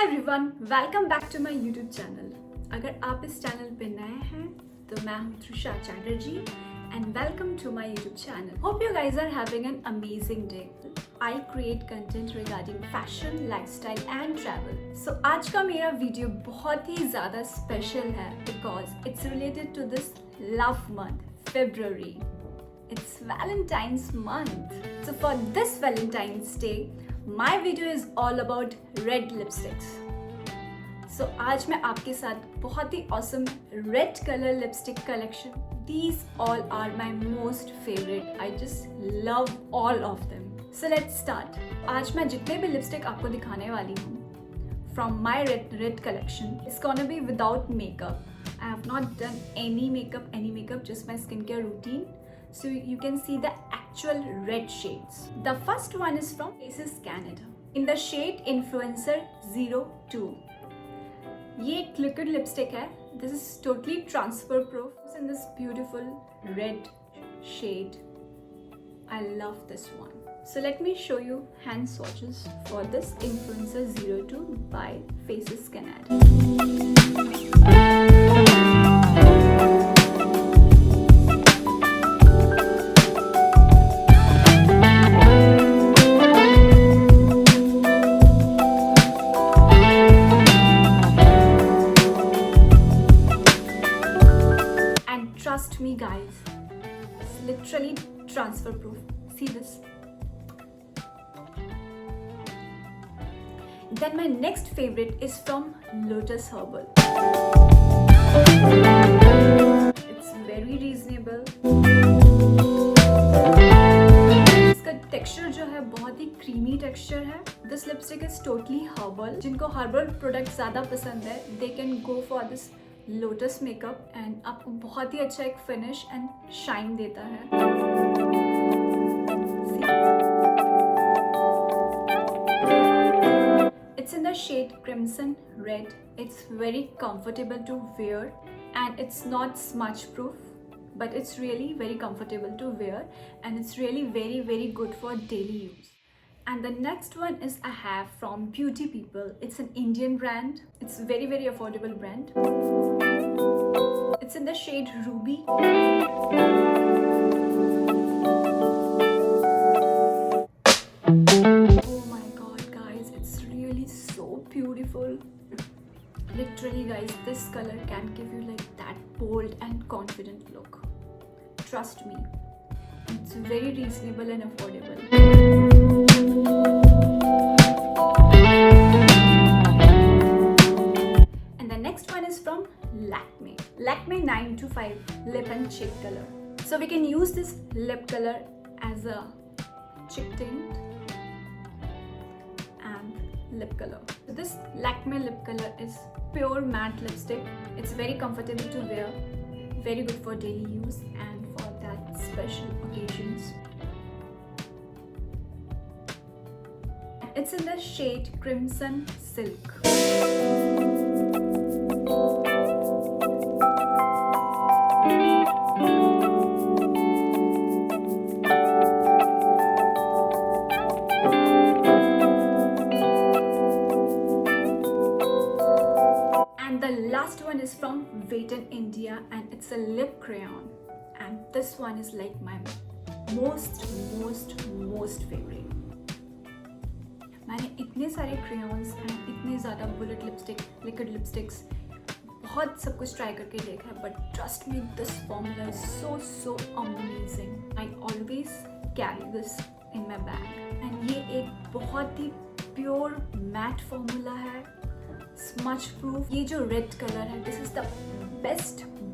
Everyone, welcome back to my YouTube channel. अगर आप इस चैनल पे नए हैं तो मैं हूं Trisha Chatterjee and welcome to my YouTube channel. Hope you guys are having an amazing day. I create content regarding fashion, lifestyle and travel. So आज का मेरा वीडियो बहुत ही ज़्यादा स्पेशल है because it's related to this love month February. It's Valentine's month. So for this Valentine's Day, my video is all about red lipsticks. So आज मैं आपके साथ बहुत ही awesome red color lipstick collection. These all are my most favorite. I just love all of them. So let's start. आज मैं जितने भी lipstick आपको दिखाने वाली हूँ from my red collection, it's gonna be without makeup. I have not done any makeup, just my skincare routine. So you can see the actual red shades. The first one is from Lipstickswatches Canada in the shade Influencer 02. ये एक liquid lipstick है. This is totally transfer proof. It's in this beautiful red shade. I love this one. So let me show you hand swatches for this Influencer 02 by Lipstickswatches Canada. Trust me guys, it's literally transfer proof. See this. Then my next favorite is from Lotus Herbals. It's very reasonable. इसका texture जो है बहुत ही creamy texture है. This lipstick is totally herbal. जिनको herbal product ज़्यादा पसंद है, they can go for this lotus makeup and आपको बहुत ही अच्छा एक फिनिश एंड शाइन देता है। It's in the shade Crimson Red. It's very comfortable to wear and it's not smudge proof, but it's really very comfortable to wear and it's really very good for daily use. And the next one is I have from Beauty People. It's an Indian brand. It's very affordable brand. It's in the shade Ruby. Oh my god guys, it's really so beautiful. Literally guys, this color can give you like that bold and confident look. Trust me, it's very reasonable and affordable. And the next one is from Lakme. Lakme 925 lip and cheek color. So we can use this lip color as a cheek tint and lip color. So this Lakme lip color is pure matte lipstick. It's very comfortable to wear, very good for daily use and for that special occasions. It's in the shade Crimson Silk. And the last one is from Vatenn India and it's a lip crayon. And this one is like my most favorite. मैंने इतने सारे crayons and इतने ज़्यादा bullet lipstick, liquid lipsticks, बहुत सब कुछ try करके देखा है, but trust me this formula is so amazing. I always carry this in my bag and ये एक बहुत ही प्योर मैट फॉर्मूला है, स्मच प्रूफ. ये जो रेड कलर है, this is the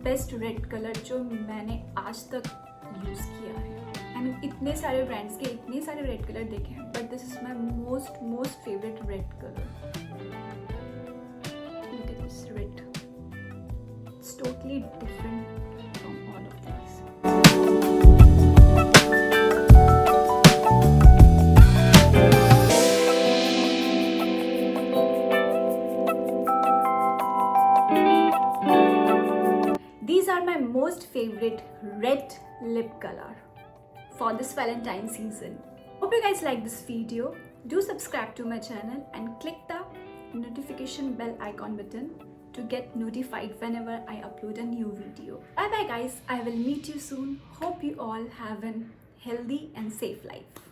best red colour जो मैंने आज तक यूज़ किया है. इतने सारे ब्रांड्स के इतने सारे रेड कलर देखे हैं, but this is my most favourite red colour. Look at this red. It's totally different from all of these. These are my most favorite red lip color for this Valentine season. Hope you guys like this video. Do subscribe to my channel and click the notification bell icon button to get notified whenever I upload a new video. Bye bye guys, I will meet you soon. Hope you all have a healthy and safe life.